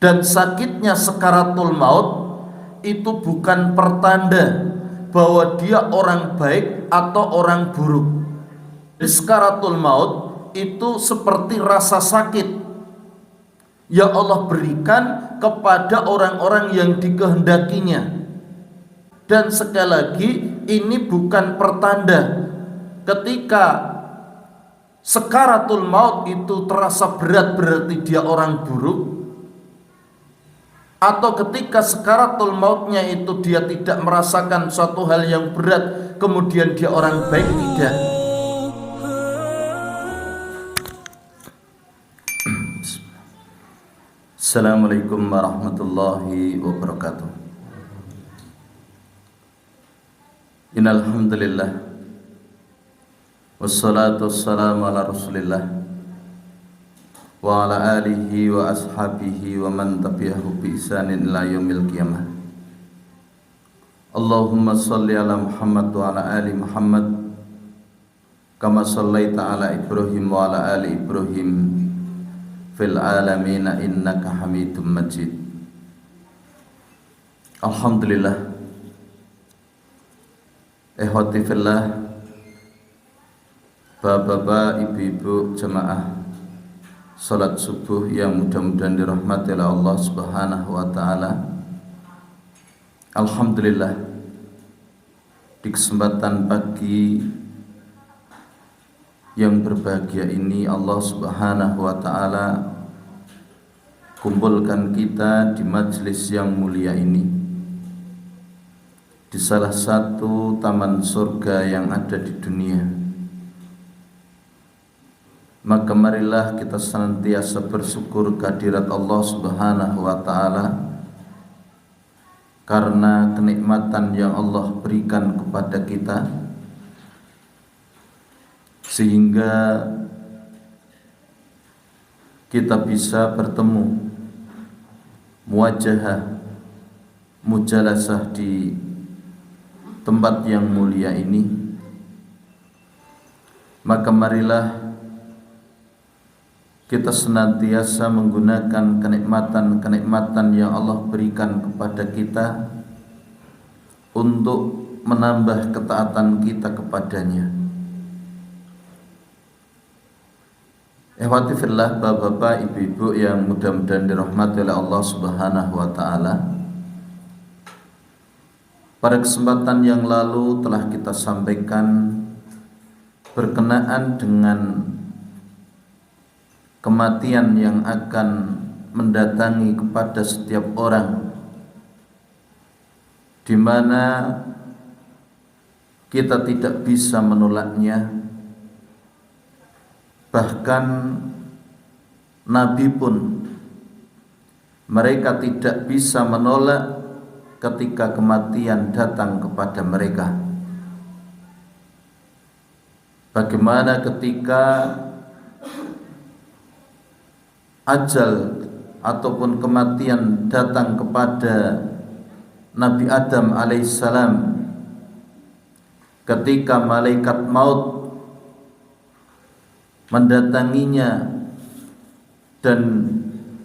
Dan sakitnya sakaratul maut itu bukan pertanda bahwa dia orang baik atau orang buruk. Sakaratul maut itu seperti rasa sakit yang Allah berikan kepada orang-orang yang dikehendakinya. Dan sekali lagi, ini bukan pertanda ketika sakaratul maut itu terasa berat berarti dia orang buruk, atau ketika sakaratul mautnya itu dia tidak merasakan suatu hal yang berat kemudian dia orang baik. Tidak. Assalamualaikum warahmatullahi wabarakatuh. Innal hamdalillah wassalatu wassalamu ala Rasulillah wa ala alihi wa ashabihi wa man tabi'ahu bi ihsanin ila yaumil qiyamah. Allahumma shalli ala Muhammad wa ala ali Muhammad kama shallaita ala Ibrahim wa ala ali Ibrahim fil alamin innaka Hamidum Majid. Alhamdulillah. Ikhwati fillah, bapak-bapak, ibu-ibu jemaah salat subuh yang mudah-mudahan dirahmati oleh Allah Subhanahu wa taala. Alhamdulillah, di kesempatan pagi yang berbahagia ini Allah Subhanahu wa taala kumpulkan kita di majelis yang mulia ini, di salah satu taman surga yang ada di dunia. Maka marilah kita senantiasa bersyukur kehadirat Allah Subhanahu wa taala karena kenikmatan yang Allah berikan kepada kita, sehingga kita bisa bertemu muwajahah mujalasah di tempat yang mulia ini. Maka marilah kita senantiasa menggunakan kenikmatan-kenikmatan yang Allah berikan kepada kita untuk menambah ketaatan kita kepadanya. Ikhwati fillah, bapak-bapak, ibu-ibu yang mudah-mudahan dirahmati oleh Allah Subhanahu wa taala. Pada kesempatan yang lalu telah kita sampaikan berkenaan dengan kematian yang akan mendatangi kepada setiap orang, di mana kita tidak bisa menolaknya. Bahkan Nabi pun mereka tidak bisa menolak ketika kematian datang kepada mereka. Bagaimana ketika ajal ataupun kematian datang kepada Nabi Adam alaihissalam, ketika malaikat maut mendatanginya dan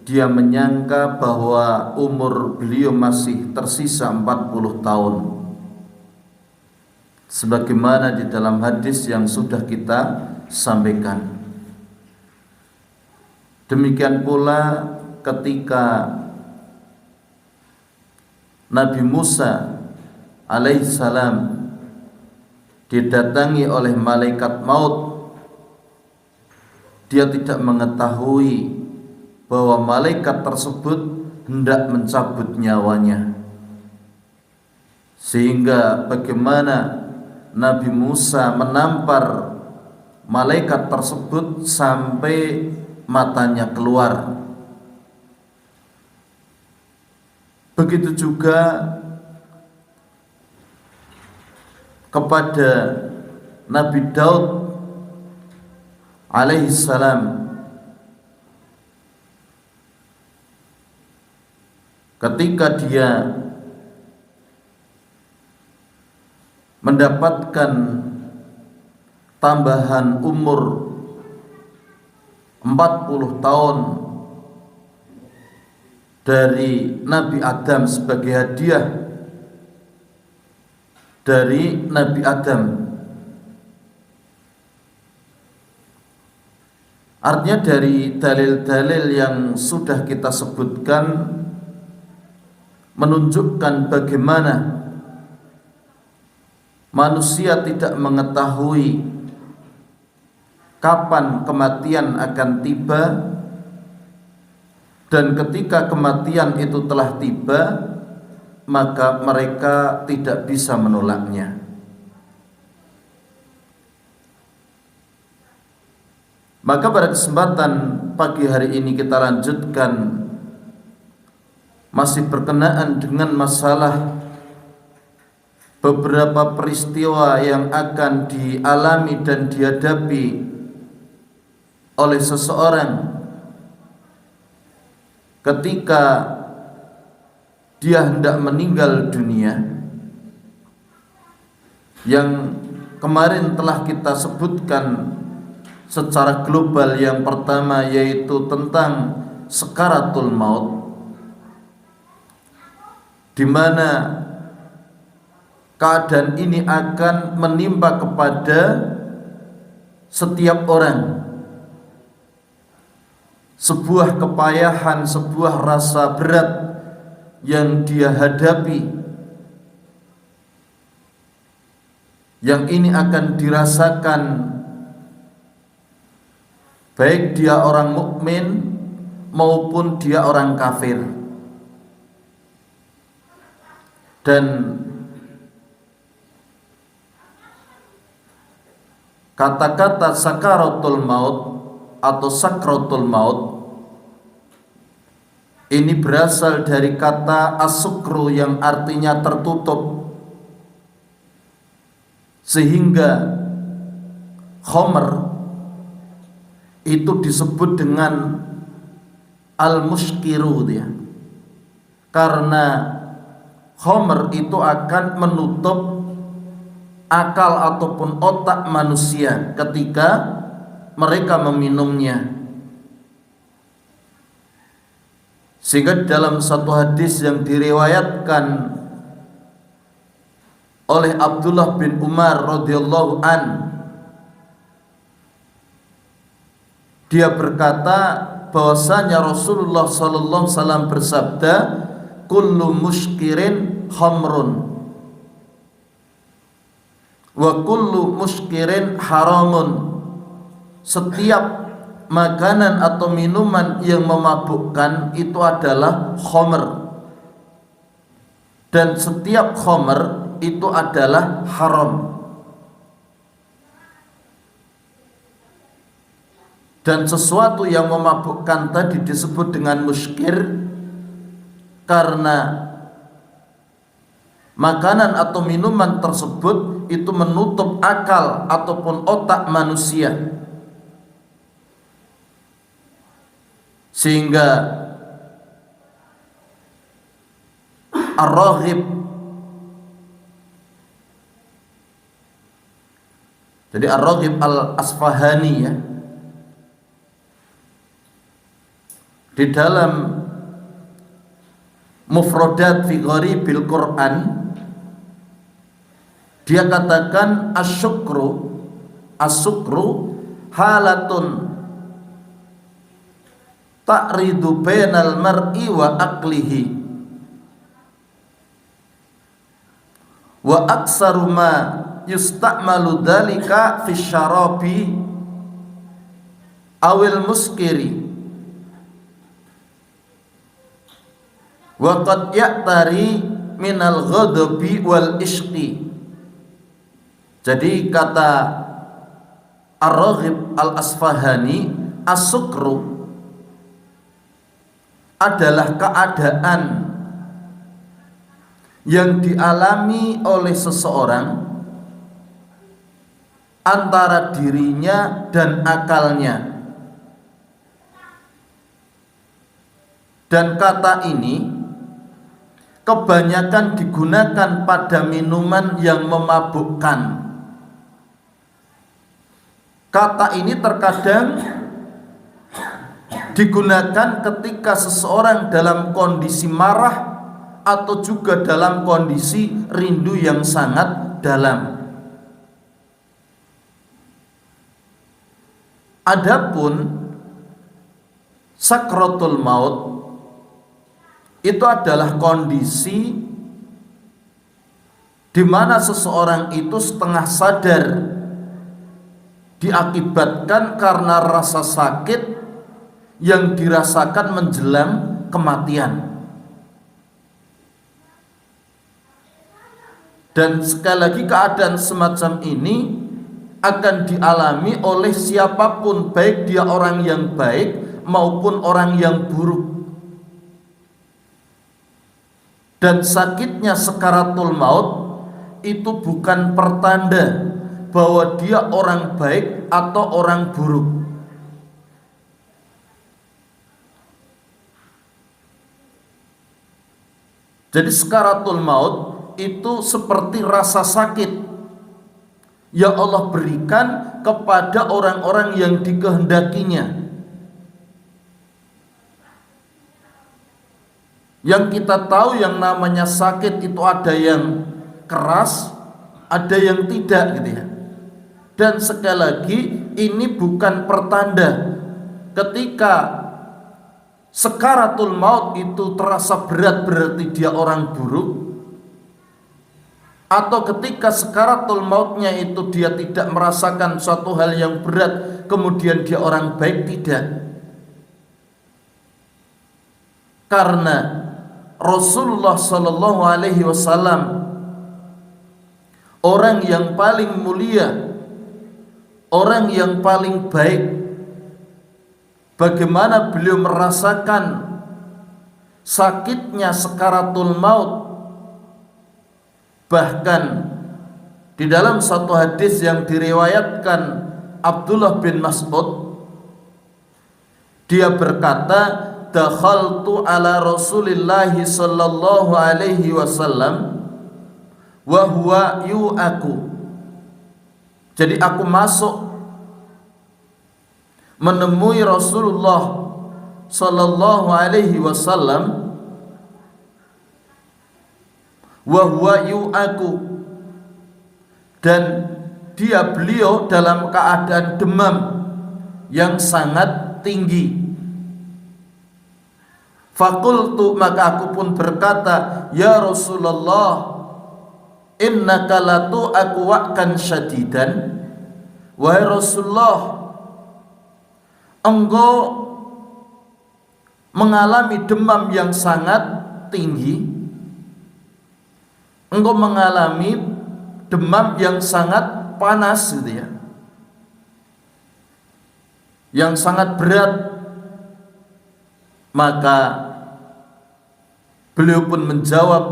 dia menyangka bahwa umur beliau masih tersisa 40 tahun, sebagaimana di dalam hadis yang sudah kita sampaikan. Demikian pula ketika Nabi Musa alaihissalam didatangi oleh malaikat maut, dia tidak mengetahui bahwa malaikat tersebut hendak mencabut nyawanya, sehingga bagaimana Nabi Musa menampar malaikat tersebut sampai matanya keluar. Begitu juga kepada Nabi Daud alaihissalam, ketika dia mendapatkan tambahan umur 40 tahun dari Nabi Adam sebagai hadiah dari Nabi Adam. Artinya dari dalil-dalil yang sudah kita sebutkan menunjukkan bagaimana manusia tidak mengetahui kapan kematian akan tiba, dan ketika kematian itu telah tiba maka mereka tidak bisa menolaknya. Maka pada kesempatan pagi hari ini kita lanjutkan masih berkenaan dengan masalah beberapa peristiwa yang akan dialami dan dihadapi oleh seseorang ketika dia hendak meninggal dunia, yang kemarin telah kita sebutkan secara global. Yang pertama yaitu tentang sakaratul maut, di mana keadaan ini akan menimpa kepada setiap orang. Sebuah kepayahan, sebuah rasa berat yang dia hadapi, yang ini akan dirasakan baik dia orang mukmin maupun dia orang kafir. Dan kata-kata sakaratul maut atau sakratul maut ini berasal dari kata asukru yang artinya tertutup, sehingga khomer itu disebut dengan al-muskiru dia, karena khomer itu akan menutup akal ataupun otak manusia ketika mereka meminumnya. Sehingga dalam satu hadis yang diriwayatkan oleh Abdullah bin Umar radhiyallahu an, dia berkata bahwasanya Rasulullah sallallahu alaihi wasallam bersabda, kullu muskirin khamrun wa kullu muskirin haramun. Setiap makanan atau minuman yang memabukkan itu adalah khamr, dan setiap khamr itu adalah haram. Dan sesuatu yang memabukkan tadi disebut dengan muskir karena makanan atau minuman tersebut itu menutup akal ataupun otak manusia, sehingga Ar-Raghib, jadi Ar-Raghib Al-Asfahani ya, di dalam Mufradat fi Gharibil Quran dia katakan asyukru halatun ta'ridu bainal mar'i wa aqlihi wa aksaru ma yusta'malu dhalika fi syarabi awil muskiri wa qad ya'tari minal ghadabi wal ishqi. Jadi kata Ar-Raghib Al-Asfahani, as-sukru adalah keadaan yang dialami oleh seseorang antara dirinya dan akalnya. Dan kata ini kebanyakan digunakan pada minuman yang memabukkan. Kata ini terkadang digunakan ketika seseorang dalam kondisi marah atau juga dalam kondisi rindu yang sangat dalam. Adapun sakratul maut itu adalah kondisi di mana seseorang itu setengah sadar diakibatkan karena rasa sakit yang dirasakan menjelang kematian. Dan sekali lagi keadaan semacam ini akan dialami oleh siapapun, baik dia orang yang baik maupun orang yang buruk. Dan sakitnya sakaratul maut itu bukan pertanda bahwa dia orang baik atau orang buruk. Jadi sakaratul maut itu seperti rasa sakit yang Allah berikan kepada orang-orang yang dikehendakinya. Yang kita tahu yang namanya sakit itu ada yang keras, ada yang tidak gitu ya. Dan sekali lagi ini bukan pertanda ketika sakaratul maut itu terasa berat berarti dia orang buruk, atau ketika sakaratul mautnya itu dia tidak merasakan suatu hal yang berat kemudian dia orang baik, tidak. Karena Rasulullah sallallahu alaihi wasallam orang yang paling mulia, orang yang paling baik, bagaimana beliau merasakan sakitnya sakaratul maut. Bahkan di dalam satu hadis yang diriwayatkan Abdullah bin Mas'ud, dia berkata, dakhaltu ala Rasulillah sallallahu alaihi wasallam wa huwa yu'aku. Jadi aku masuk menemui Rasulullah sallallahu alaihi wasallam wa huwa yu'aku, dan beliau dalam keadaan demam yang sangat tinggi. Fakultu, maka aku pun berkata, ya Rasulullah, innaka latu aku wa'kan syadidan. Wahai Rasulullah, engkau mengalami demam yang sangat tinggi, engkau mengalami demam yang sangat panas gitu ya, yang sangat berat. Maka beliau pun menjawab,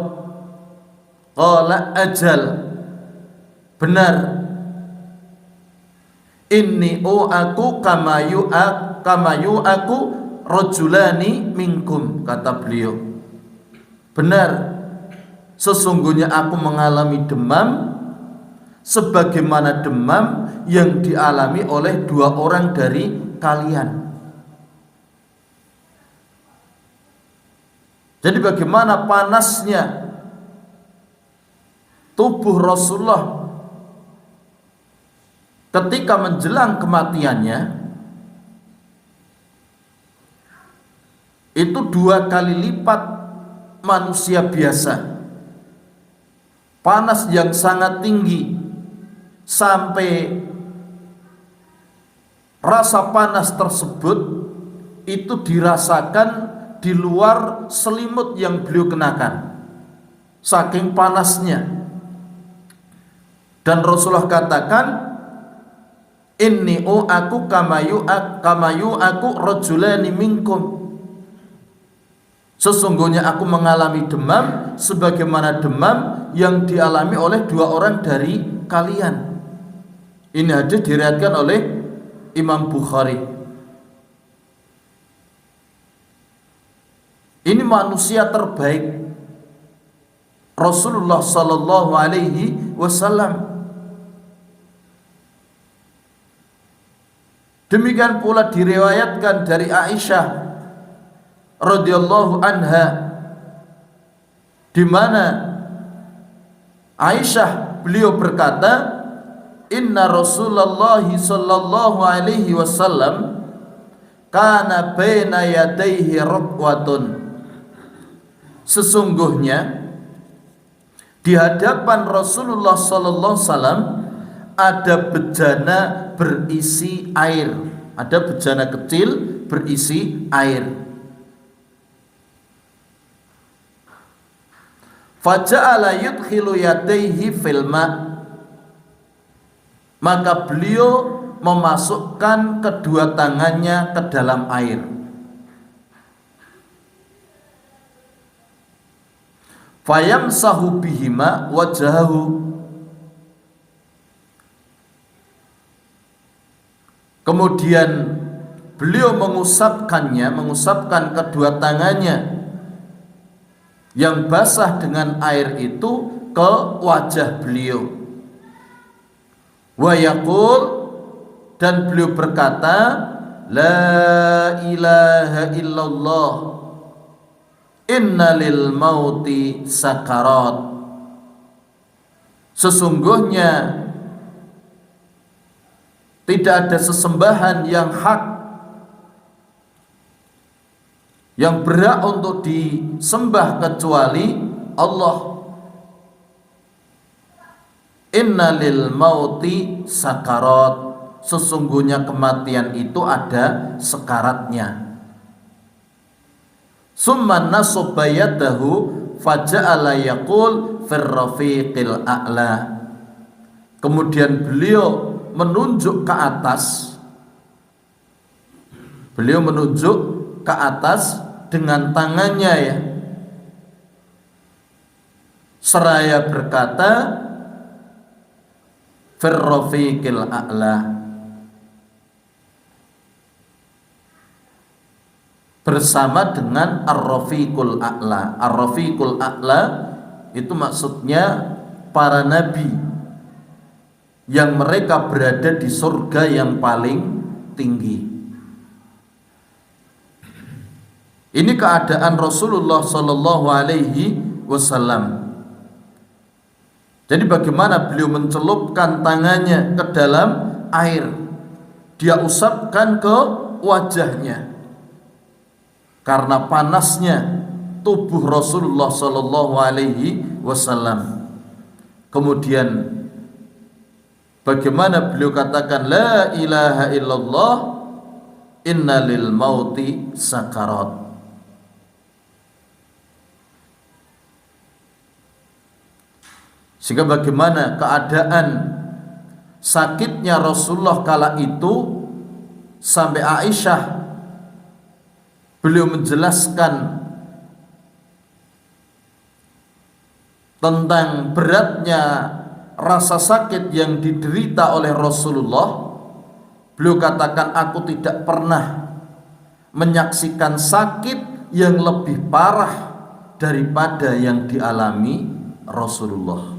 qala ajal, benar, inni aku kama yu'aku rajulani minkum, kata beliau, benar, sesungguhnya aku mengalami demam sebagaimana demam yang dialami oleh dua orang dari kalian. Jadi bagaimana panasnya tubuh Rasulullah ketika menjelang kematiannya, itu 2 kali lipat manusia biasa. Panas yang sangat tinggi sampai rasa panas tersebut itu dirasakan di luar selimut yang beliau kenakan, saking panasnya. Dan Rasulullah katakan, inni aku kamayu aku rajulani minkum, sesungguhnya aku mengalami demam sebagaimana demam yang dialami oleh 2 orang dari kalian. Ini hadis diriwayatkan oleh Imam Bukhari. Ini manusia terbaik, Rasulullah sallallahu alaihi wasallam. Demikian pula diriwayatkan dari Aisyah radhiyallahu anha, di mana Aisyah beliau berkata, inna Rasulullah sallallahu alaihi wasallam kana baina yadayhi raqwatun. Sesungguhnya di hadapan Rasulullah sallallahu alaihi wasallam ada bejana berisi air, ada bejana kecil berisi air. Faja'ala yudkhilu yadayhi fil ma', maka beliau memasukkan kedua tangannya ke dalam air. Fayamsahu bihima wajahahu, kemudian beliau mengusapkan kedua tangannya yang basah dengan air itu ke wajah beliau. Wa yaqul, dan beliau berkata, la ilaha illallah, inna lil mauti sakarat. Sesungguhnya tidak ada sesembahan yang hak, yang berhak untuk disembah kecuali Allah. Inna lil mauti sakarat, sesungguhnya kematian itu ada sekaratnya. Summa nasaba yadahu faja'ala yaqul fir rafiqil a'la, kemudian beliau menunjuk ke atas, dengan tangannya, ya, seraya berkata fir rafiqil a'la, bersama dengan ar-rafiqul a'la. Ar-rafiqul a'la itu maksudnya para nabi yang mereka berada di surga yang paling tinggi. Ini keadaan Rasulullah sallallahu alaihi wasallam. Jadi bagaimana beliau mencelupkan tangannya ke dalam air, dia usapkan ke wajahnya karena panasnya tubuh Rasulullah sallallahu alaihi wasallam. Kemudian bagaimana beliau katakan la ilaha illallah, inna lil mauti sakarat. Sehingga bagaimana keadaan sakitnya Rasulullah kala itu, sampai Aisyah beliau menjelaskan tentang beratnya rasa sakit yang diderita oleh Rasulullah. Beliau katakan, aku tidak pernah menyaksikan sakit yang lebih parah daripada yang dialami Rasulullah.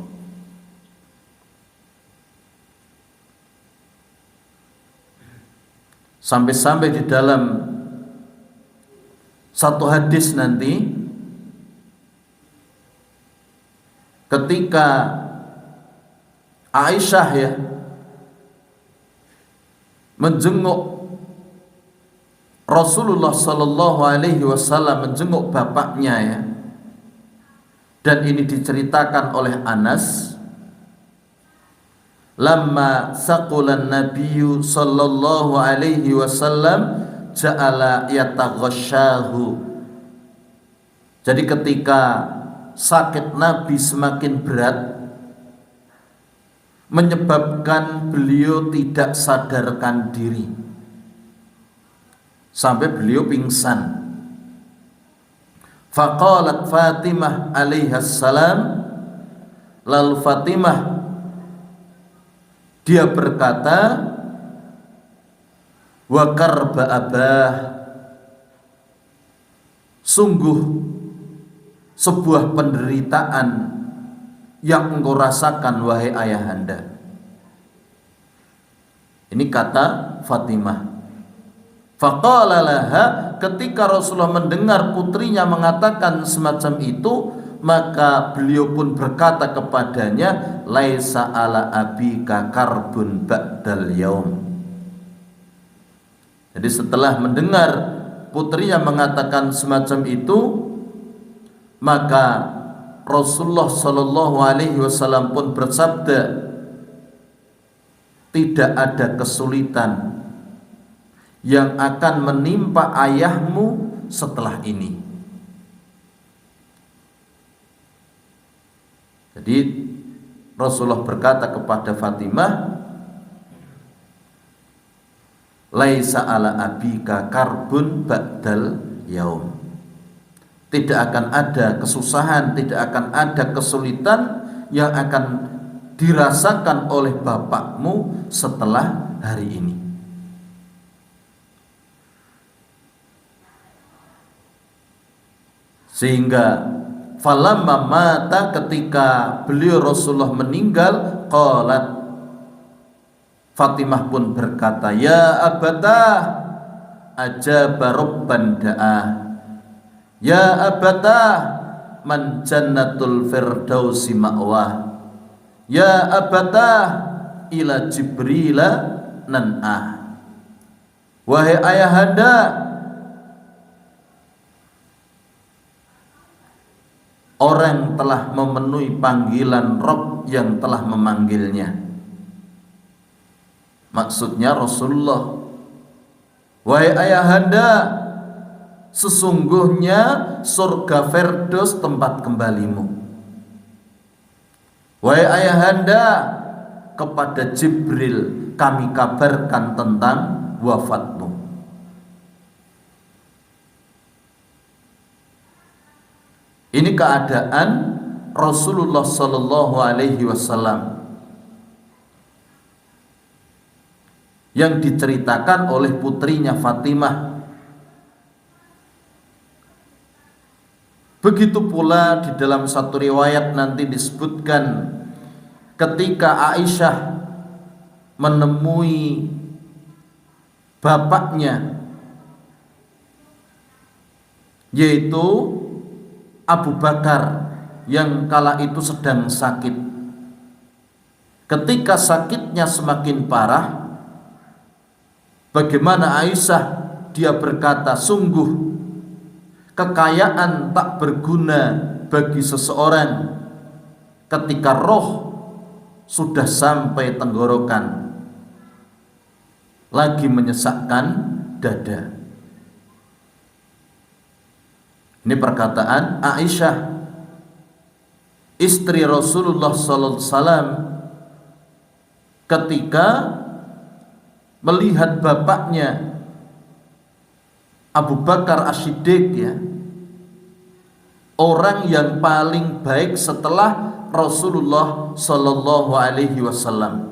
Sampai-sampai di dalam satu hadis nanti, ketika Aisyah, ya, menjenguk Rasulullah sallallahu alaihi wasallam, menjenguk bapaknya, ya, dan ini diceritakan oleh Anas, lamma saqulan nabiyyu sallallahu alaihi wasallam ja'ala yataghasyahu. Jadi ketika sakit Nabi semakin berat, menyebabkan beliau tidak sadarkan diri sampai beliau pingsan. Faqalat Fatimah alaihassalam, lalu Fatimah dia berkata, wa karba abah, sungguh sebuah penderitaan yang engkau rasakan wahai ayahanda. Ini kata Fatimah. Faqala laha, ketika Rasulullah mendengar putrinya mengatakan semacam itu, maka beliau pun berkata kepadanya, laisa ala abika karbun ba'dal yaum. Jadi setelah mendengar putrinya mengatakan semacam itu, maka Rasulullah Shallallahu Alaihi Wasallam pun bersabda, tidak ada kesulitan yang akan menimpa ayahmu setelah ini. Jadi Rasulullah berkata kepada Fatimah, laisa ala abika karbun ba'dal yaum. Tidak akan ada kesusahan, tidak akan ada kesulitan yang akan dirasakan oleh bapakmu setelah hari ini. Sehingga falamma mata, ketika beliau Rasulullah meninggal, qalat, Fatimah pun berkata, ya abatah ajaba rabban da'ah, ya abatah man jannatul firdausi ma'wah, ya abatah ila jibrila nan'ah. Wahai ayahanda, orang telah memenuhi panggilan Rabb yang telah memanggilnya. Maksudnya Rasulullah, wahai ayahanda, sesungguhnya surga Firdaus tempat kembalimu. Wahai ayahanda, kepada Jibril kami kabarkan tentang wafatmu. Ini keadaan Rasulullah Sallallahu Alaihi Wasallam yang diceritakan oleh putrinya Fatimah. Begitu pula di dalam satu riwayat nanti disebutkan ketika Aisyah menemui bapaknya, yaitu Abu Bakar, yang kala itu sedang sakit. Ketika sakitnya semakin parah, bagaimana Aisyah, dia berkata, sungguh kekayaan tak berguna bagi seseorang ketika roh sudah sampai tenggorokan, lagi menyesakkan dada. Ini perkataan Aisyah, istri Rasulullah sallallahu alaihi wasallam, ketika melihat bapaknya Abu Bakar As-Siddiq, ya, orang yang paling baik setelah Rasulullah sallallahu alaihi wasallam.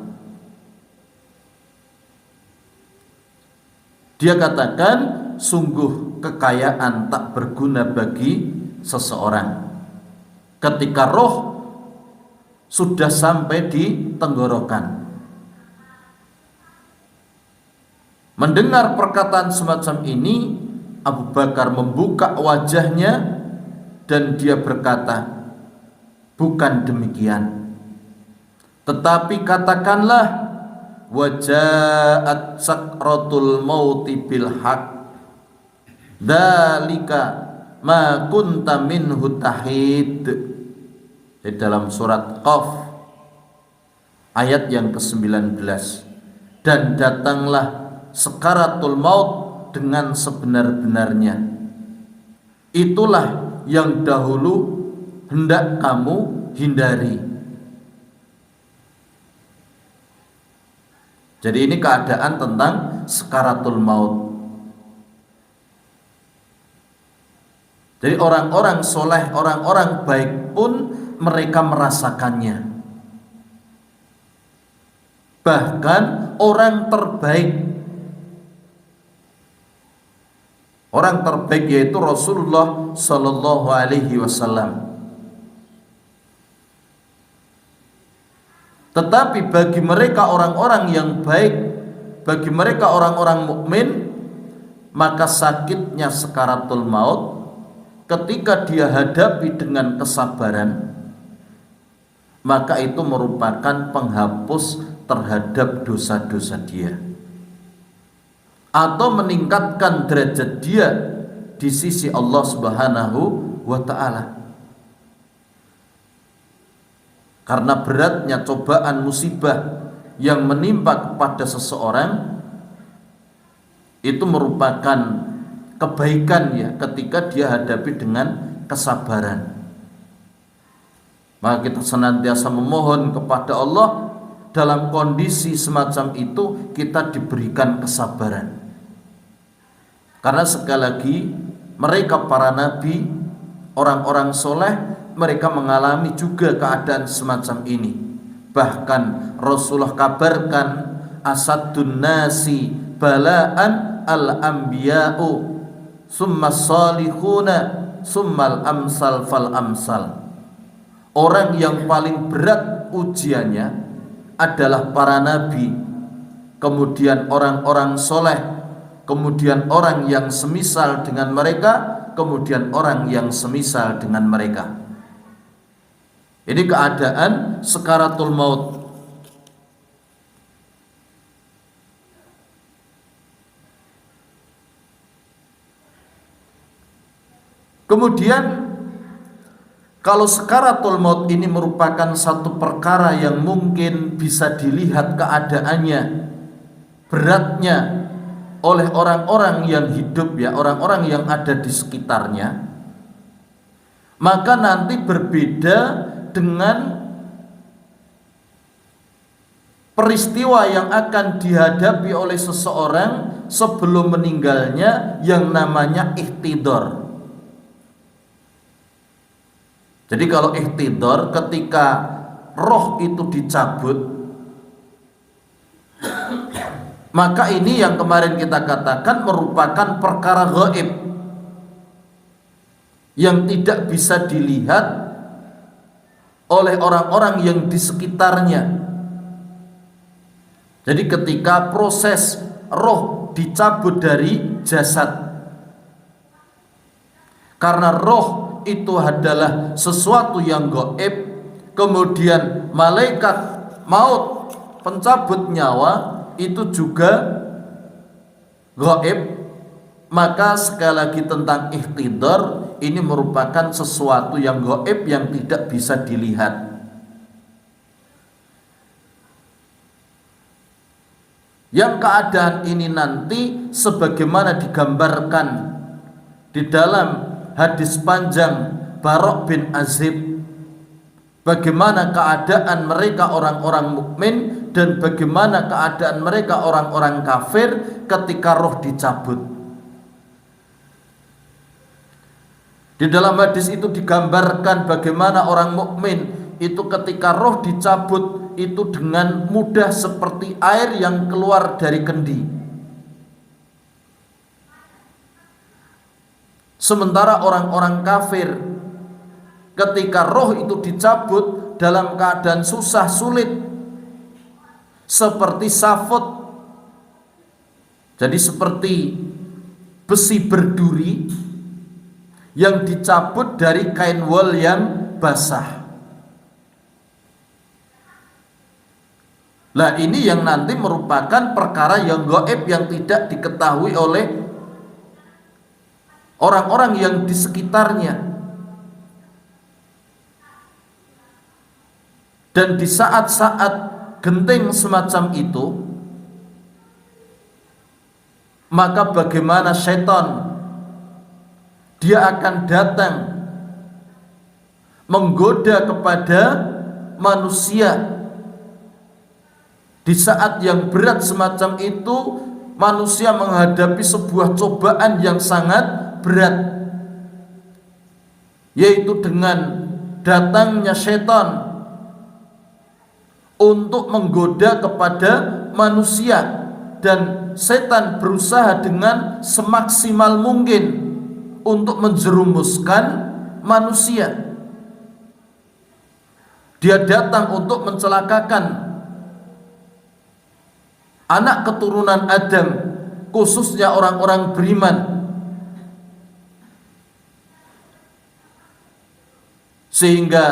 Dia katakan, sungguh kekayaan tak berguna bagi seseorang ketika roh sudah sampai di tenggorokan. Mendengar perkataan semacam ini, Abu Bakar membuka wajahnya dan dia berkata, bukan demikian, tetapi katakanlah, wajaat sakratul mauti bil haq, dzalika ma kunta minhu tahid. Di dalam surat Qaf ayat yang ke-19, dan datanglah sakaratul maut dengan sebenar-benarnya, itulah yang dahulu hendak kamu hindari. Jadi ini keadaan tentang sakaratul maut. Jadi orang-orang soleh, orang-orang baik pun mereka merasakannya. Bahkan orang terbaik yaitu Rasulullah Sallallahu Alaihi Wasallam. Tetapi bagi mereka orang-orang yang baik, bagi mereka orang-orang mukmin, maka sakitnya sakaratul maut ketika dia hadapi dengan kesabaran, maka itu merupakan penghapus terhadap dosa-dosa dia, atau meningkatkan derajat dia di sisi Allah Subhanahu wa ta'ala. Karena beratnya cobaan musibah yang menimpa kepada seseorang itu merupakan kebaikan ya ketika dia hadapi dengan kesabaran. Maka kita senantiasa memohon kepada Allah dalam kondisi semacam itu kita diberikan kesabaran. Karena sekali lagi mereka para nabi, orang-orang soleh, mereka mengalami juga keadaan semacam ini. Bahkan Rasulullah kabarkan asadun nasi bala'an al-anbiya'u summa salihuna summal amsal fal amsal. Orang yang paling berat ujiannya adalah para nabi, kemudian orang-orang soleh, kemudian orang yang semisal dengan mereka, kemudian orang yang semisal dengan mereka. Ini keadaan sakaratul maut. Kemudian kalau sakaratul maut ini merupakan satu perkara yang mungkin bisa dilihat keadaannya, beratnya oleh orang-orang yang hidup ya, orang-orang yang ada di sekitarnya, maka nanti berbeda dengan peristiwa yang akan dihadapi oleh seseorang sebelum meninggalnya yang namanya ihtidor. Jadi kalau ihtidor ketika roh itu dicabut, maka ini yang kemarin kita katakan merupakan perkara gaib yang tidak bisa dilihat oleh orang-orang yang di sekitarnya. Jadi ketika proses roh dicabut dari jasad, karena roh itu adalah sesuatu yang gaib, kemudian malaikat maut pencabut nyawa itu juga gaib, maka sekali lagi tentang ihtidar ini merupakan sesuatu yang gaib yang tidak bisa dilihat. Yang keadaan ini nanti sebagaimana digambarkan di dalam hadis panjang Barok bin Azib, bagaimana keadaan mereka orang-orang mukmin dan bagaimana keadaan mereka orang-orang kafir ketika roh dicabut. Di dalam hadis itu digambarkan bagaimana orang mukmin itu ketika roh dicabut itu dengan mudah seperti air yang keluar dari kendi. Sementara orang-orang kafir ketika roh itu dicabut dalam keadaan susah sulit seperti safut, jadi seperti besi berduri yang dicabut dari kain wol yang basah. Nah ini yang nanti merupakan perkara yang gaib yang tidak diketahui oleh orang-orang yang di sekitarnya. Dan di saat-saat genting semacam itu, maka bagaimana syaitan dia akan datang menggoda kepada manusia. Di saat yang berat semacam itu, manusia menghadapi sebuah cobaan yang sangat berat, yaitu dengan datangnya syaitan untuk menggoda kepada manusia, dan setan berusaha dengan semaksimal mungkin untuk menjerumuskan manusia. Dia datang untuk mencelakakan anak keturunan Adam khususnya orang-orang beriman. Sehingga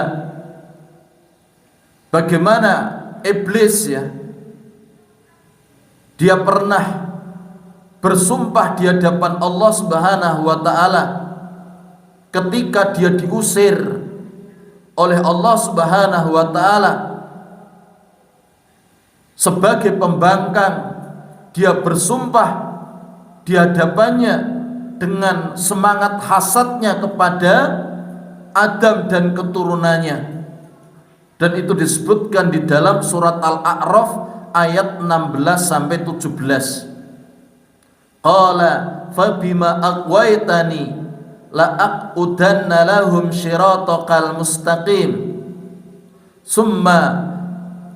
bagaimana iblis ya, dia pernah bersumpah di hadapan Allah Subhanahu wa taala ketika dia diusir oleh Allah Subhanahu wa taala sebagai pembangkang. Dia bersumpah di hadapannya dengan semangat hasadnya kepada Adam dan keturunannya, dan itu disebutkan di dalam surat Al-A'raf ayat 16 sampai 17. Qala fabima aqwaitani la'aqudanna lahum syiratakal mustaqim summa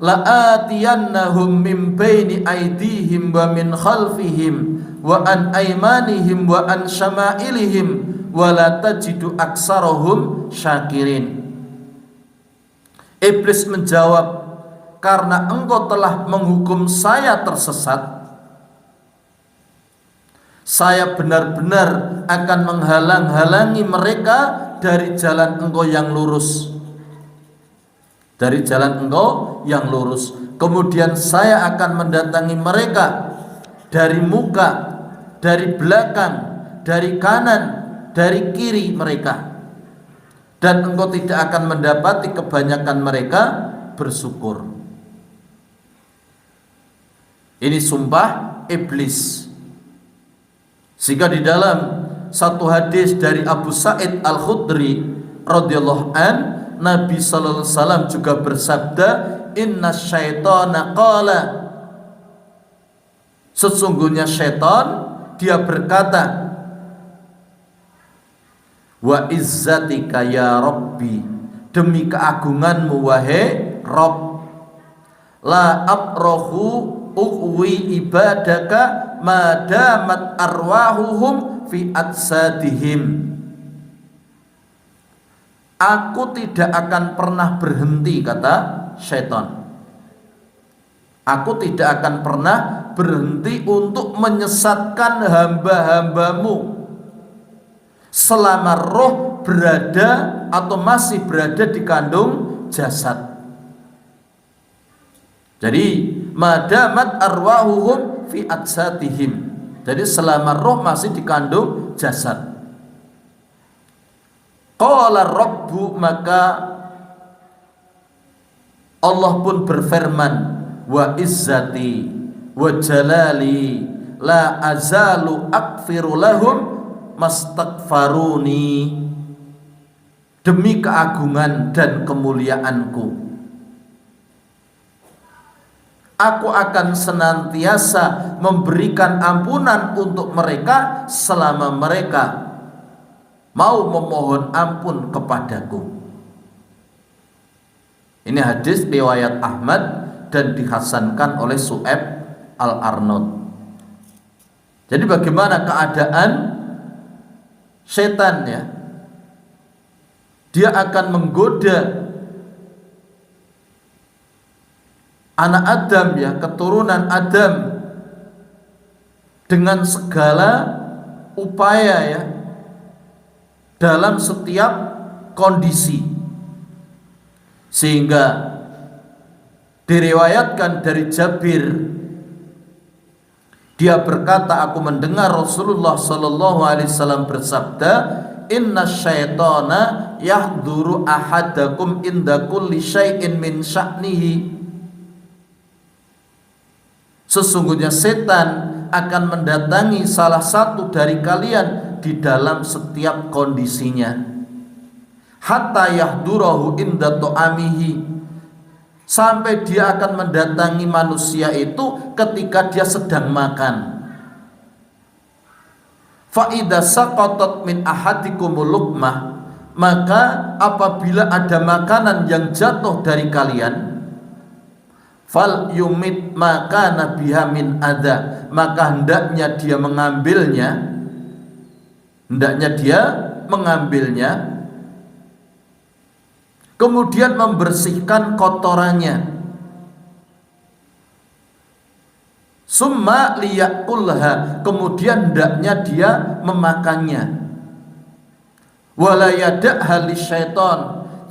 la'atiyannahum min baini aydihim wa min khalfihim wa an aymanihim wa an syama'ilihim wa la tajidu aksarahum syakirin. Iblis menjawab, karena engkau telah menghukum saya tersesat, saya benar-benar akan menghalang-halangi mereka dari jalan engkau yang lurus. Dari jalan engkau yang lurus. Kemudian saya akan mendatangi mereka dari muka, dari belakang, dari kanan, dari kiri mereka, dan engkau tidak akan mendapati kebanyakan mereka bersyukur. Ini sumpah iblis. Sehingga di dalam satu hadis dari Abu Sa'id Al-Khudri radhiyallahu an, Nabi sallallahu alaihi wasallam juga bersabda, inna syaitana qala, sesungguhnya syaitan dia berkata, wa izzatika ya Rabbi, demi keagunganmu wahai Rabb, la abrahu uwi ibadaka madamat arwahuhum fi ajsadihim, aku tidak akan pernah berhenti, kata syaitan, aku tidak akan pernah berhenti untuk menyesatkan hamba-hambamu selama roh berada atau masih berada di kandung jasad. Jadi madamat arwahuhum fi ajsadihim, jadi selama roh masih di kandung jasad. Qala rabbu, maka Allah pun berfirman, wa izzati wa jalali la azalu akfiru lahum mastaghfaruni, demi keagungan dan kemuliaanku, aku akan senantiasa memberikan ampunan untuk mereka selama mereka mau memohon ampun kepadaku. Ini hadis riwayat Ahmad dan dihasankan oleh Su'aib Al-Arnaud. Jadi bagaimana keadaan setan ya? Dia akan menggoda anak Adam ya, keturunan Adam dengan segala upaya ya, dalam setiap kondisi. Sehingga diriwayatkan dari Jabir, dia berkata, aku mendengar Rasulullah sallallahu alaihi wasallam bersabda, inna syaitana yahduru ahadakum inda kulli syai'in min sya'nihi, sesungguhnya setan akan mendatangi salah satu dari kalian di dalam setiap kondisinya, hatta yahdurahu inda ta'amihi, sampai dia akan mendatangi manusia itu ketika dia sedang makan. Fa idza saqatat min ahadikumul luqmah, maka apabila ada makanan yang jatuh dari kalian, fal yumit maka nabiha min adha, maka hendaknya dia mengambilnya, kemudian membersihkan kotorannya, Summa liyakulha, kemudian hendaknya dia memakannya. Wala yada'ha lisyaiton,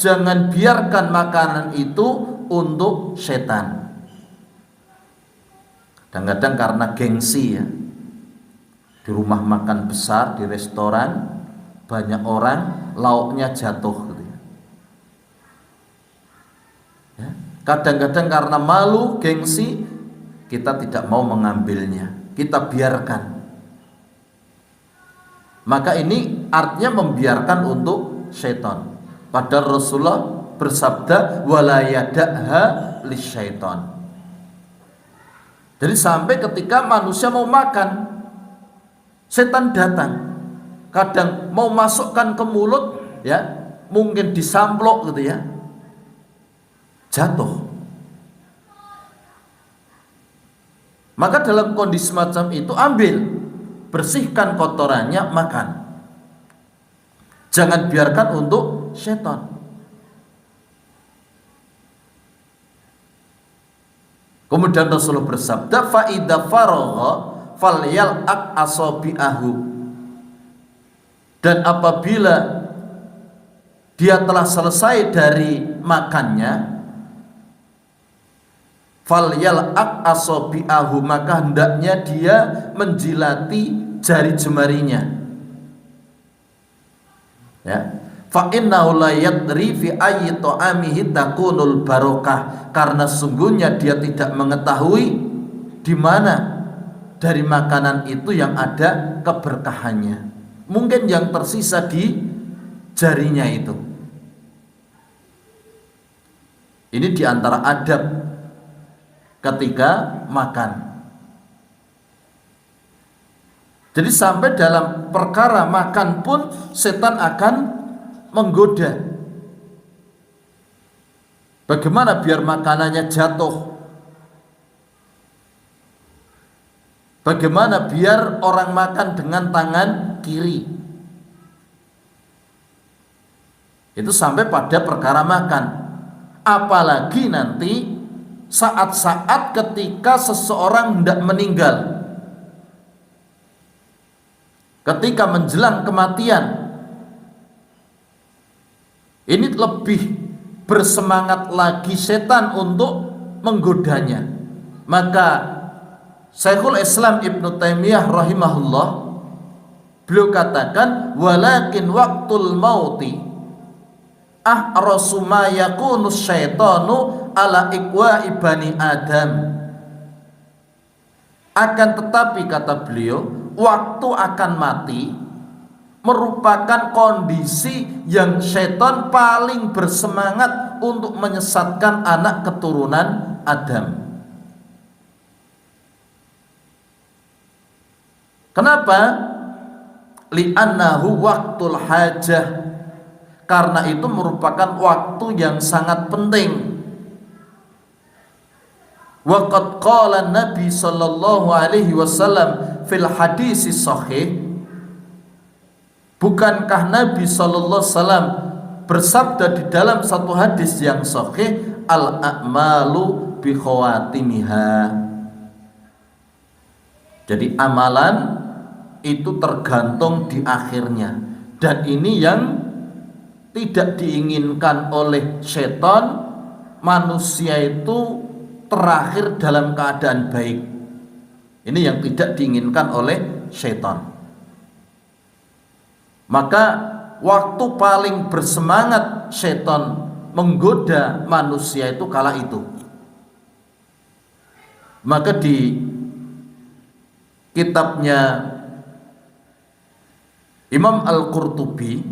jangan biarkan makanan itu untuk setan. Kadang-kadang karena gengsi ya, di rumah makan besar, di restoran banyak orang, lauknya jatuh gitu ya. Kadang-kadang karena malu, gengsi, kita tidak mau mengambilnya, kita biarkan. Maka ini artinya membiarkan untuk setan. Padahal Rasulullah bersabda wala yada'ha lisyaiton. Jadi sampai ketika manusia mau makan, setan datang. Kadang mau masukkan ke mulut ya, mungkin disamplok gitu ya, jatuh. Maka dalam kondisi semacam itu ambil, bersihkan kotorannya, makan. Jangan biarkan untuk setan. Kemudian Rasulullah bersabda, fa idza faragha falyal'aq asabi'ahu. Dan apabila dia telah selesai dari makannya, falyal'aq asabi'ahu, maka hendaknya dia menjilati jari jemarinya. Ya. Fa innahu la yadri fi ayyi ta'amihi takunul barokah, karena sungguhnya dia tidak mengetahui di mana dari makanan itu yang ada keberkahannya. Mungkin yang tersisa di jarinya itu. Ini diantara adab ketika makan. Jadi sampai dalam perkara makan pun setan akan menggoda. Bagaimana biar makanannya jatuh? Bagaimana biar orang makan dengan tangan kiri? Itu sampai pada perkara makan. Apalagi nanti saat-saat ketika seseorang hendak meninggal, ketika menjelang kematian, ini lebih bersemangat lagi setan untuk menggodanya. Maka Syekhul Islam Ibnu Taimiyah rahimahullah, beliau katakan walakin waqtul mauti ahrasu ma yakunu syaitanu ala iqwa'i bani Adam. Akan tetapi kata beliau, waktu akan mati merupakan kondisi yang syaitan paling bersemangat untuk menyesatkan anak keturunan Adam. Kenapa? Li'annahu waqtul hajah, karena itu merupakan waktu yang sangat penting. Waqad qala Nabi sallallahu alaihi wasallam fil hadis sahih, bukankah Nabi sallallahu alaihi wasallam bersabda di dalam satu hadis yang sahih, al a'malu bi khawatimiha. Jadi amalan itu tergantung di akhirnya, dan ini yang tidak diinginkan oleh setan. Manusia itu terakhir dalam keadaan baik. Ini yang tidak diinginkan oleh setan. Maka waktu paling bersemangat setan menggoda manusia itu kala itu. Maka di kitabnya Imam Al-Qurtubi,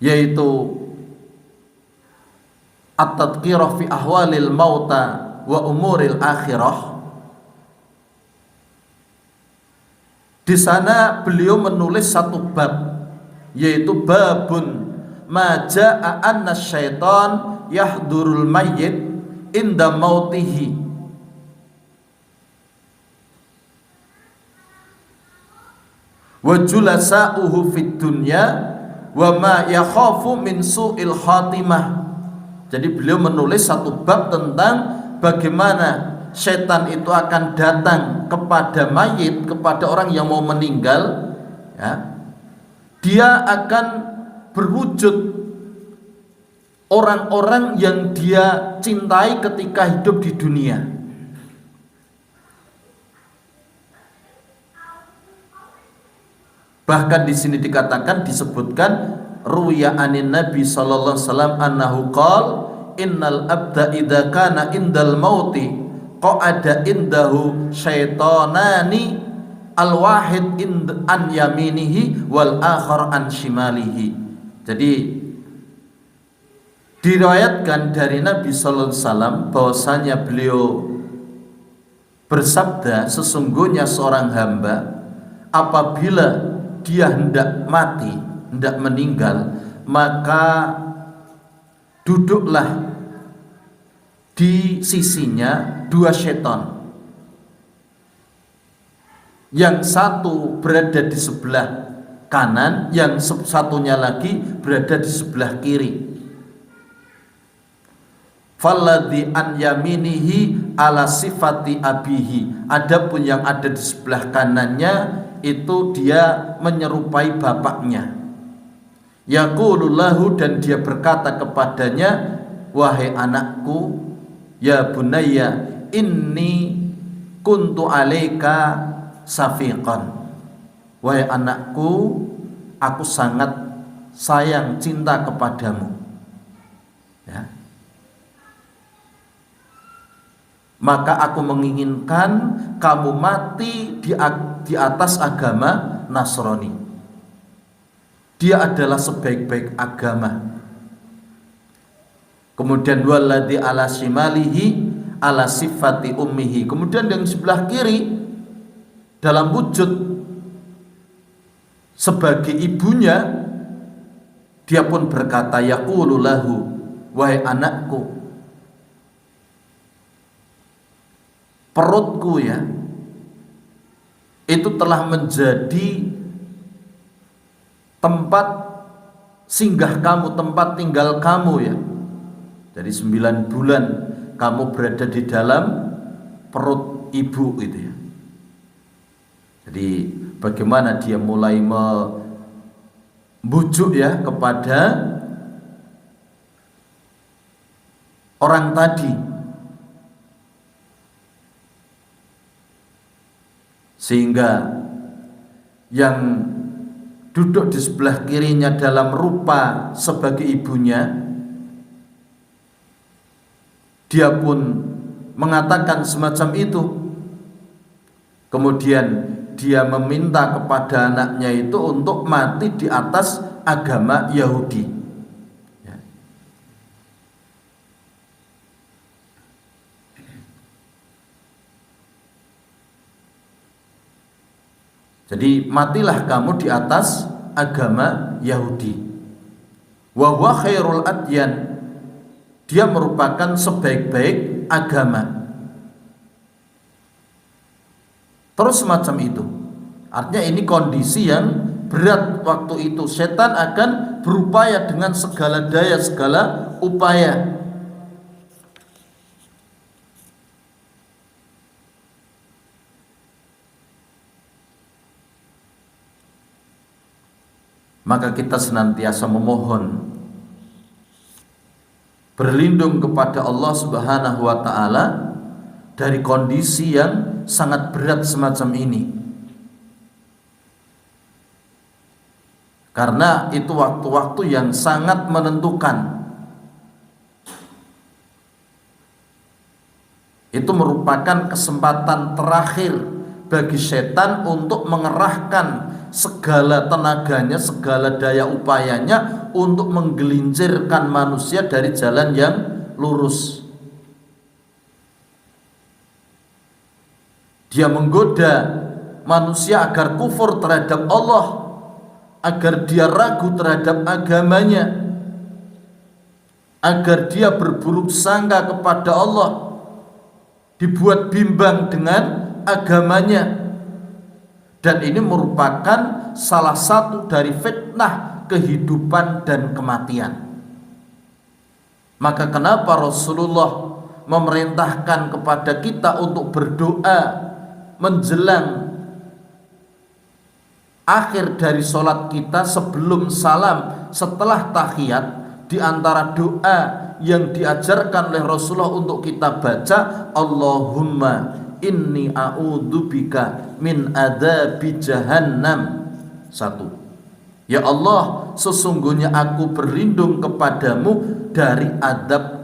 yaitu At-Tadhkirah fi ahwalil mauta wa umuril akhirah, di sana beliau menulis satu bab, yaitu babun ma jaa anna syaitan yahdurul mayyit inda mautihi. Wa julasa'uhu fid dunya wa ma yakhafu min su'il khatimah. Jadi beliau menulis satu bab tentang bagaimana setan itu akan datang kepada mayit, kepada orang yang mau meninggal, ya, dia akan berwujud orang-orang yang dia cintai ketika hidup di dunia. Bahkan di sini disebutkan ruya anin Nabi sallallahu alaihi wasallam annahu qala innal abda idza kana indal mauti qa'ada indahu syaitanani al-wahid an yaminihi wal akhar an shimalihi. Jadi diriwayatkan dari Nabi sallallahu alaihi wasallam bahwasanya beliau bersabda, sesungguhnya seorang hamba apabila dia hendak mati, hendak meninggal, maka duduklah di sisinya dua setan. Yang satu berada di sebelah kanan, yang satunya lagi berada di sebelah kiri. Falladhi an yaminihi ala sifati abihi. Adapun yang ada di sebelah kanannya itu dia menyerupai bapaknya. Yaqulu lahu, dan dia berkata kepadanya, wahai anakku, ya bunayya inni kuntu alaika safiqan. Wahai anakku, aku sangat sayang cinta kepadamu, ya. Maka aku menginginkan kamu mati di atas agama Nasrani. Dia adalah sebaik-baik agama. Kemudian walladzi ala shimalihi ala sifati ummihi. Kemudian yang sebelah kiri dalam wujud sebagai ibunya, dia pun berkata, yaqulu lahu, wahai anakku, perutku ya itu telah menjadi tempat singgah kamu, tempat tinggal kamu ya. Jadi 9 bulan kamu berada di dalam perut ibu itu ya. Jadi bagaimana dia mulai membujuk ya kepada orang tadi, sehingga yang duduk di sebelah kirinya dalam rupa sebagai ibunya, dia pun mengatakan semacam itu. Kemudian dia meminta kepada anaknya itu untuk mati di atas agama Yahudi, ya. Jadi matilah kamu di atas agama Yahudi. Wa huwa khairul adyan, dia merupakan sebaik-baik agama. Terus semacam itu. Artinya ini kondisi yang berat waktu itu. Setan akan berupaya dengan segala daya, segala upaya. Maka kita senantiasa memohon berlindung kepada Allah Subhanahu wa taala dari kondisi yang sangat berat semacam ini. Karena itu waktu-waktu yang sangat menentukan. Itu merupakan kesempatan terakhir bagi setan untuk mengerahkan segala tenaganya, segala daya upayanya untuk menggelincirkan manusia dari jalan yang lurus. Dia menggoda manusia agar kufur terhadap Allah, agar dia ragu terhadap agamanya, agar dia berburuk sangka kepada Allah, dibuat bimbang dengan agamanya. Dan ini merupakan salah satu dari fitnah kehidupan dan kematian. Maka kenapa Rasulullah memerintahkan kepada kita untuk berdoa menjelang akhir dari sholat kita sebelum salam setelah tahiyat. Di antara doa yang diajarkan oleh Rasulullah untuk kita baca, Allahumma inni a'udzubika min adzabi jahannam. Satu, ya Allah, sesungguhnya aku berlindung kepadamu dari adab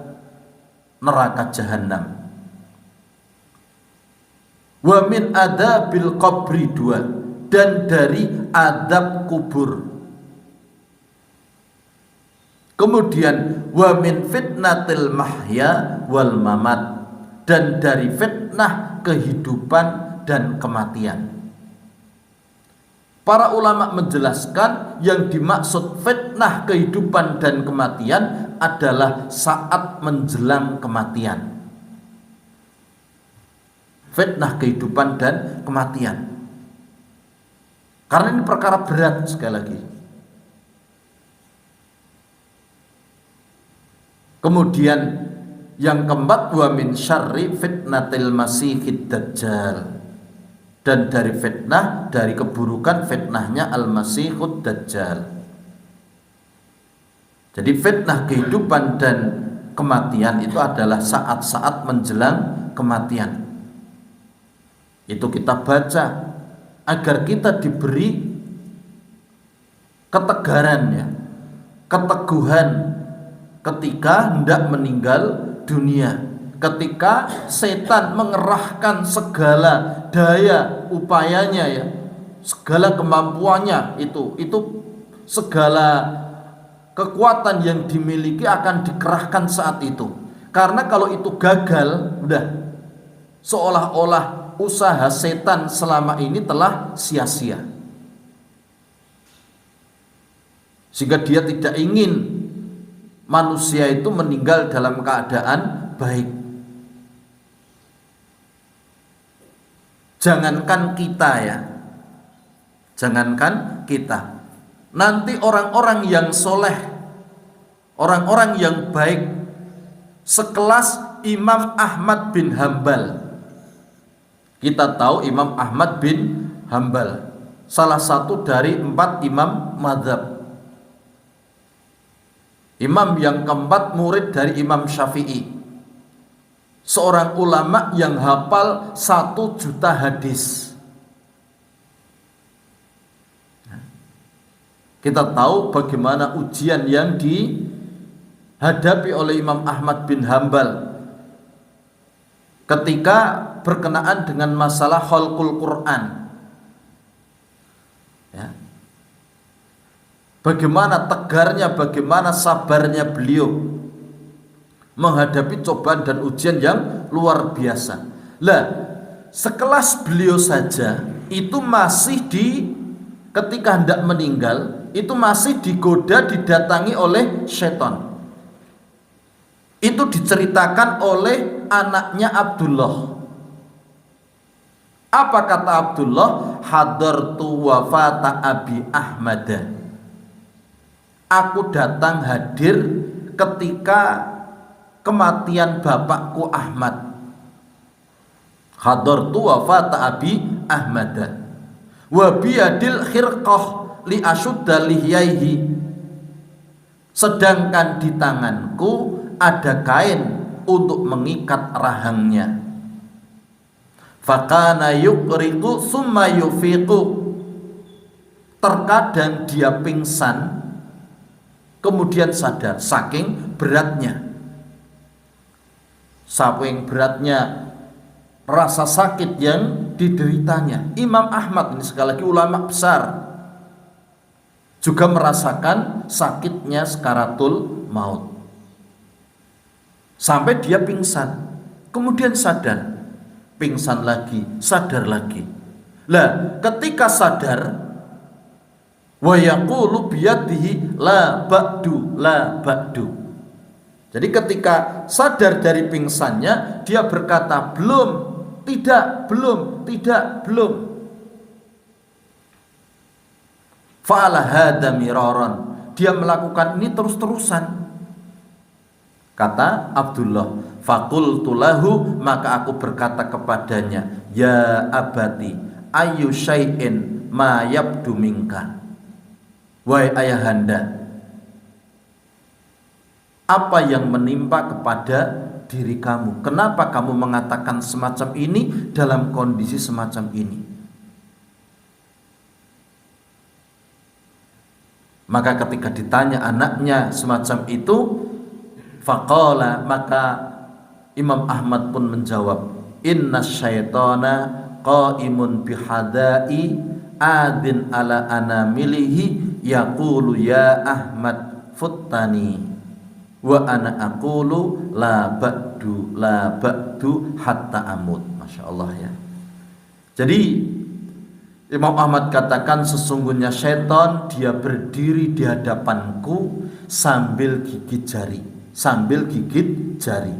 neraka jahanam. Wa min adzabil qabri. Dua, dan dari adab kubur. Kemudian wa min fitnatil mahya wal mamat, dan dari fitnah kehidupan dan kematian. Para ulama menjelaskan yang dimaksud fitnah kehidupan dan kematian adalah saat menjelang kematian. Fitnah kehidupan dan kematian. Karena ini perkara berat sekali lagi. Kemudian yang keempat, wa min syarri fitnatil masihid dajjal, dan dari fitnah, dari keburukan fitnahnya al-masihud dajjal. Jadi fitnah kehidupan dan kematian itu adalah saat-saat menjelang kematian. Itu kita baca agar kita diberi ketegaran, ya, keteguhan ketika hendak meninggal dunia, ketika setan mengerahkan segala daya upayanya, ya, segala kemampuannya, itu segala kekuatan yang dimiliki akan dikerahkan saat itu. Karena kalau itu gagal, udah seolah-olah usaha setan selama ini telah sia-sia, sehingga dia tidak ingin manusia itu meninggal dalam keadaan baik. Jangankan kita, ya, jangankan kita, nanti orang-orang yang soleh, orang-orang yang baik, sekelas Imam Ahmad bin Hambal. Kita tahu Imam Ahmad bin Hambal salah satu dari 4 imam mazhab, imam yang keempat murid dari Imam Syafi'i, seorang ulama yang hafal 1 juta hadis. Kita tahu bagaimana ujian yang dihadapi oleh Imam Ahmad bin Hambal ketika berkenaan dengan masalah khalqul Quran, ya. Bagaimana tegarnya, bagaimana sabarnya beliau menghadapi cobaan dan ujian yang luar biasa. Lah, sekelas beliau saja itu masih ketika hendak meninggal itu masih digoda, didatangi oleh syaitan. Itu diceritakan oleh anaknya Abdullah. Apa kata Abdullah? Hadartu wafata Abi Ahmad. Aku datang hadir ketika kematian bapakku Ahmad. Hadartu wafata Abi Ahmad. Wa biyadil khirqah li asyudda lihyaihi. Sedangkan di tanganku ada kain untuk mengikat rahangnya. Fakana yukriku summa yufiqu. Terkadang dia pingsan kemudian sadar, saking beratnya, saking beratnya rasa sakit yang dideritanya. Imam Ahmad ini sekali lagi ulama besar, juga merasakan sakitnya sakaratul maut, sampai dia pingsan, kemudian sadar, pingsan lagi, sadar lagi. Lah, ketika sadar, wa yaqulu biyadihi la ba'du la ba'du. Jadi ketika sadar dari pingsannya, dia berkata belum, tidak, belum, tidak, belum. Fa'ala hadza miraran. Dia melakukan ini terus-terusan. Kata Abdullah, faqultu lahu, maka aku berkata kepadanya, ya abati, ayu syai'in ma yabdu minka. Wahai ayahanda, apa yang menimpa kepada diri kamu? Kenapa kamu mengatakan semacam ini dalam kondisi semacam ini? Maka ketika ditanya anaknya semacam itu, faqala, maka Imam Ahmad pun menjawab, inna syaitana qaimun bihadai adin ala anamilihi yaqulu ya Ahmad futtani wa ana aqulu la ba'du hatta amut. Masya Allah ya. Jadi Imam Ahmad katakan, sesungguhnya syaitan dia berdiri di hadapanku sambil gigit jari,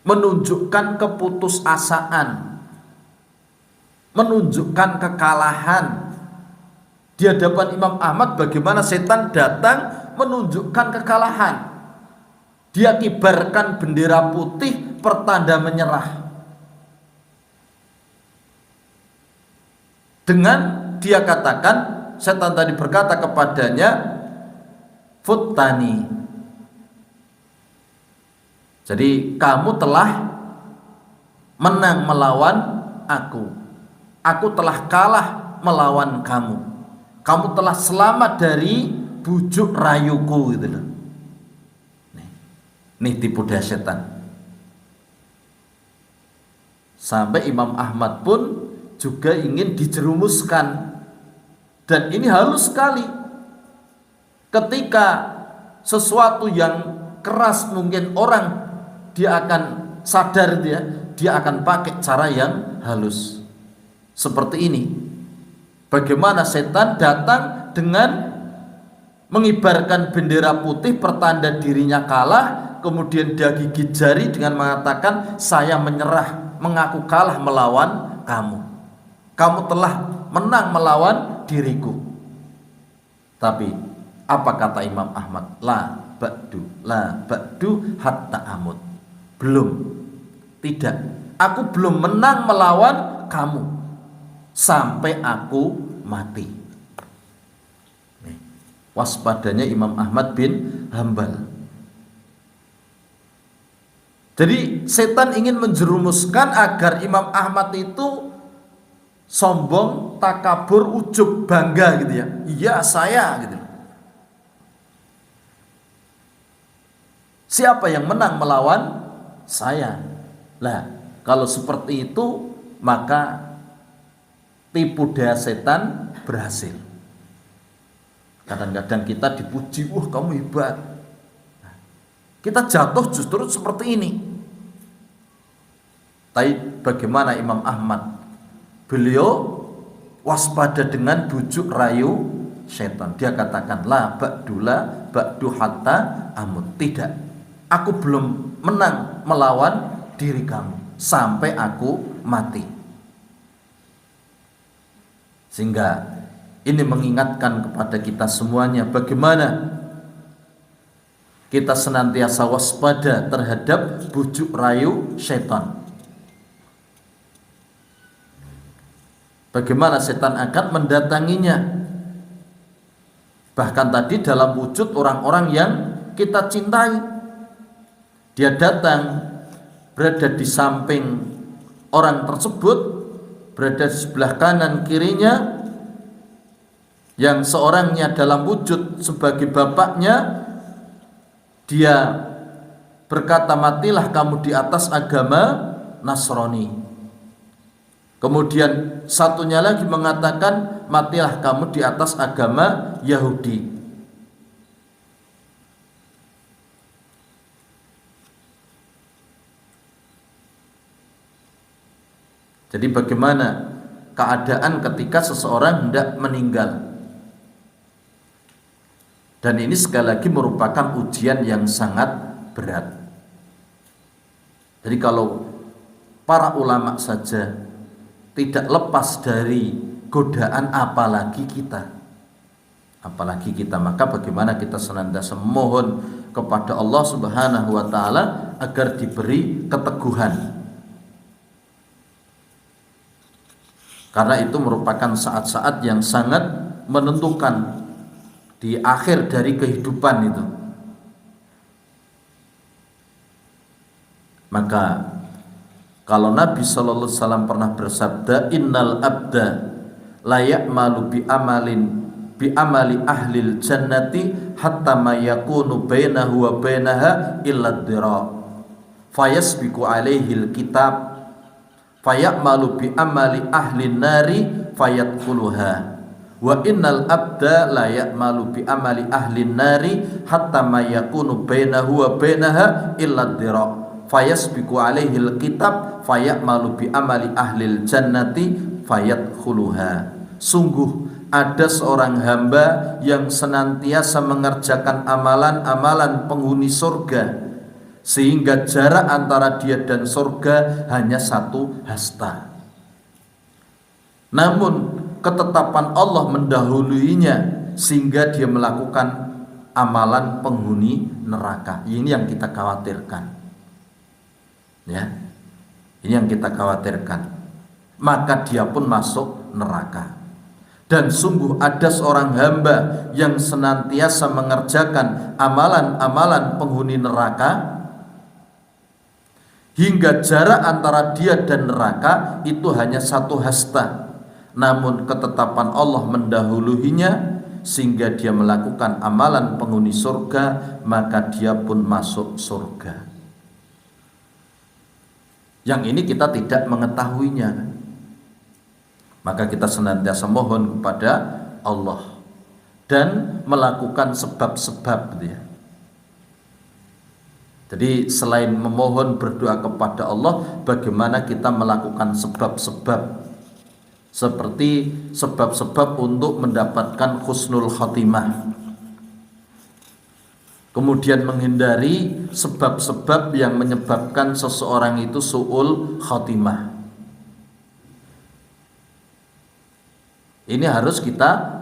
menunjukkan keputusasaan, menunjukkan kekalahan. Di hadapan Imam Ahmad bagaimana setan datang menunjukkan kekalahan. Dia kibarkan bendera putih pertanda menyerah. Dengan dia katakan, setan tadi berkata kepadanya, futtani, jadi kamu telah menang melawan aku telah kalah melawan kamu telah selamat dari bujuk rayuku, gitu loh. Nih tipu daya setan. Sampai Imam Ahmad pun juga ingin dijerumuskan, dan ini halus sekali. Ketika sesuatu yang keras mungkin orang dia akan sadar, dia akan pakai cara yang halus seperti ini. Bagaimana setan datang dengan mengibarkan bendera putih pertanda dirinya kalah, kemudian dia gigit jari dengan mengatakan, saya menyerah, mengaku kalah melawan kamu telah menang melawan diriku. Tapi apa kata Imam Ahmad? La ba'du hatta amut. Tidak, aku belum menang melawan kamu sampai aku mati. Waspadanya Imam Ahmad bin Hambal. Jadi setan ingin menjerumuskan agar Imam Ahmad itu sombong, takabur, ujub, bangga gitu ya. Iya saya gitu. Siapa yang menang melawan saya? Lah, kalau seperti itu maka tipu daya setan berhasil. Kadang-kadang kita dipuji, wah kamu hebat. Kita jatuh justru seperti ini. Tapi bagaimana Imam Ahmad? Beliau waspada dengan bujuk rayu setan. Dia katakan, la ba'du hatta amut. Tidak, aku belum menang melawan diri kamu sampai aku mati. Sehingga ini mengingatkan kepada kita semuanya bagaimana kita senantiasa waspada terhadap bujuk rayu setan. Bagaimana setan akan mendatanginya. Bahkan tadi dalam wujud orang-orang yang kita cintai. Dia datang, berada di samping orang tersebut, berada di sebelah kanan kirinya, yang seorangnya dalam wujud sebagai bapaknya. Dia berkata, matilah kamu di atas agama Nasrani. Kemudian satunya lagi mengatakan, matilah kamu di atas agama Yahudi. Jadi bagaimana keadaan ketika seseorang hendak meninggal? Dan ini sekali lagi merupakan ujian yang sangat berat. Jadi kalau para ulama saja tidak lepas dari godaan, apalagi kita, maka bagaimana kita senantiasa memohon kepada Allah Subhanahu wa taala agar diberi keteguhan. Karena itu merupakan saat-saat yang sangat menentukan di akhir dari kehidupan itu. Maka kalau Nabi sallallahu alaihi wasallam pernah bersabda, innal abda la ya'malu bi amali ahlil jannati hatta ma yakunu bainahu wa bainaha illa dhira fayasbiqu alaihil kitab fayamalu bi amali ahlin nari fayadkhuluha wa innal abda la ya'malu bi amali ahlin nari hatta ma yakunu bainahu wa bainaha illa dhira fayasbiqu alaihil kitab fayamalu bi amali ahlil jannati fayadkhuluha. Sungguh ada seorang hamba yang senantiasa mengerjakan amalan-amalan penghuni surga, sehingga jarak antara dia dan surga hanya 1 hasta. Namun ketetapan Allah mendahuluinya sehingga dia melakukan amalan penghuni neraka. Ini yang kita khawatirkan. Ya. Ini yang kita khawatirkan. Maka dia pun masuk neraka. Dan sungguh ada seorang hamba yang senantiasa mengerjakan amalan-amalan penghuni neraka hingga jarak antara dia dan neraka itu hanya 1 hasta. Namun ketetapan Allah mendahuluinya sehingga dia melakukan amalan penghuni surga, maka dia pun masuk surga. Yang ini kita tidak mengetahuinya. Maka kita senantiasa mohon kepada Allah dan melakukan sebab-sebab gitu ya. Jadi selain memohon berdoa kepada Allah, bagaimana kita melakukan sebab-sebab, seperti sebab-sebab untuk mendapatkan husnul khotimah. Kemudian menghindari sebab-sebab yang menyebabkan seseorang itu su'ul khotimah. Ini harus kita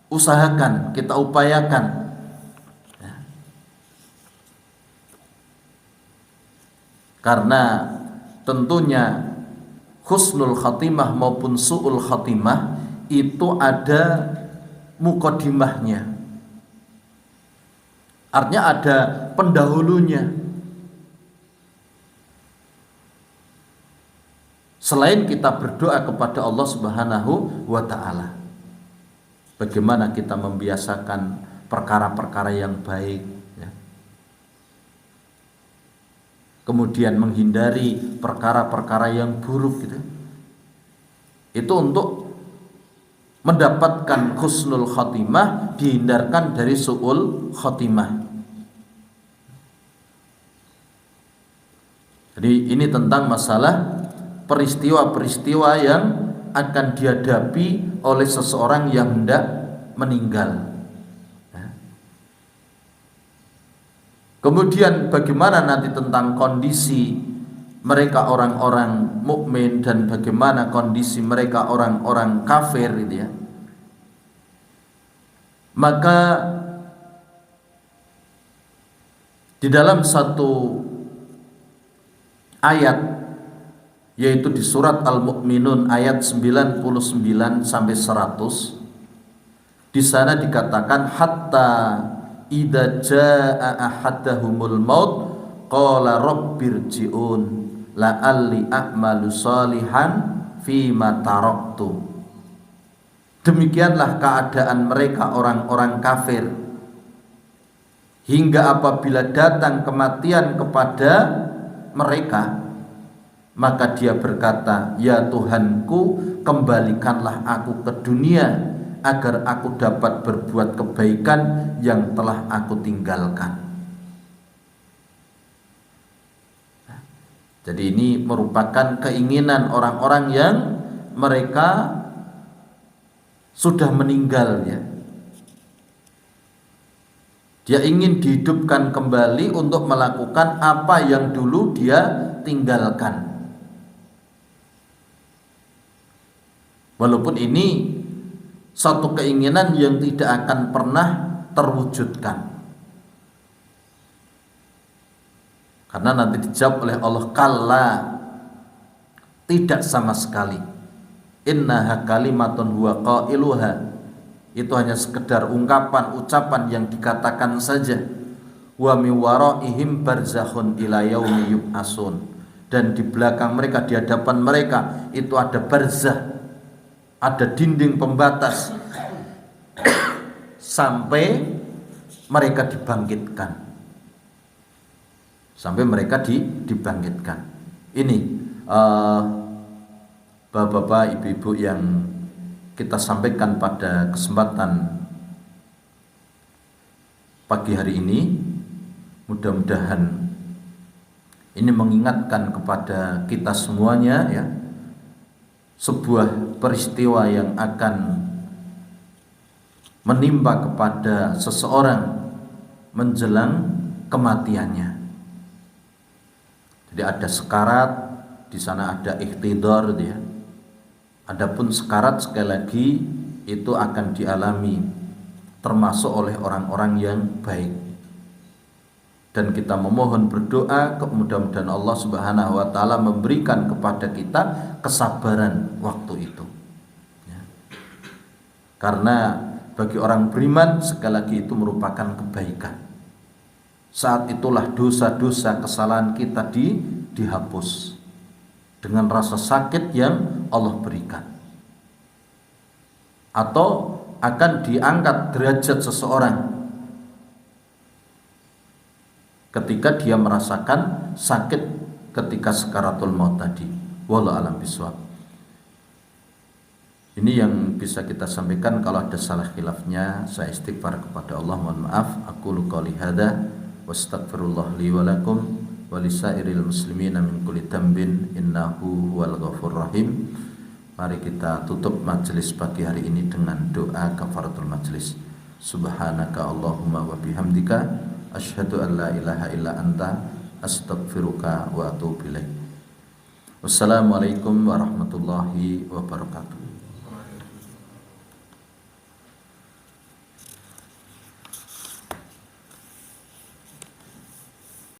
usahakan, kita upayakan. Karena tentunya husnul khatimah maupun su'ul khatimah itu ada muqaddimahnya. Artinya ada pendahulunya. Selain kita berdoa kepada Allah Subhanahu wa ta'ala, bagaimana kita membiasakan perkara-perkara yang baik ya. Kemudian menghindari perkara-perkara yang buruk gitu. Itu untuk mendapatkan husnul khotimah, dihindarkan dari su'ul khotimah. Jadi ini tentang masalah peristiwa-peristiwa yang akan dihadapi oleh seseorang yang hendak meninggal. Kemudian bagaimana nanti tentang kondisi mereka orang-orang mukmin dan bagaimana kondisi mereka orang-orang kafir gitu ya. Maka di dalam satu ayat, yaitu di surat Al-Mu'minun ayat 99 sampai 100, di sana dikatakan hatta idza jaa ahadahumul maut qala rabbirji'un la'alli a'malu shalihan fima taraktu. Demikianlah keadaan mereka orang-orang kafir hingga apabila datang kematian kepada mereka, maka dia berkata, ya Tuhanku, kembalikanlah aku ke dunia agar aku dapat berbuat kebaikan yang telah aku tinggalkan. Jadi ini merupakan keinginan orang-orang yang mereka sudah meninggal ya. Dia ingin dihidupkan kembali untuk melakukan apa yang dulu dia tinggalkan. Walaupun ini satu keinginan yang tidak akan pernah terwujudkan. Karena nanti dijawab oleh Allah, kalla, tidak sama sekali. Innaha kalimatun huwa qailuha, itu hanya sekedar ungkapan, ucapan yang dikatakan saja. Wa mi waraihim barzakhun ila yaumi yub'asun, dan di belakang mereka, di hadapan mereka itu ada barzah, ada dinding pembatas sampai mereka dibangkitkan. Sampai mereka dibangkitkan. Ini bapak-bapak, ibu-ibu yang kita sampaikan pada kesempatan pagi hari ini. Mudah-mudahan ini mengingatkan kepada kita semuanya, ya, sebuah peristiwa yang akan menimpa kepada seseorang menjelang kematiannya. Jadi ada sekarat, di sana ada ikhtidar, ya. Adapun sekarat sekali lagi itu akan dialami termasuk oleh orang-orang yang baik. Dan kita memohon berdoa, mudah-mudahan Allah Subhanahu wa taala memberikan kepada kita kesabaran waktu itu. Ya. Karena bagi orang beriman sekali lagi itu merupakan kebaikan. Saat itulah dosa-dosa kesalahan kita dihapus dengan rasa sakit yang Allah berikan, atau akan diangkat derajat seseorang ketika dia merasakan sakit ketika sakaratul maut tadi. Wallahu a'lam bishawab. Ini yang bisa kita sampaikan. Kalau ada salah khilafnya, saya istighfar kepada Allah, mohon maaf. Aqulu qouli hadza wastaghfirullah li wa lakum wa lisairil muslimina min kulli dhanbin innahu huwal ghafurur rahim. Mari kita tutup majelis pagi hari ini dengan doa kafaratul majelis. Subhanaka Allahumma wa bihamdika asyhadu an la ilaha illa anta astaghfiruka wa atubu ilaik. Wassalamualaikum warahmatullahi wabarakatuh.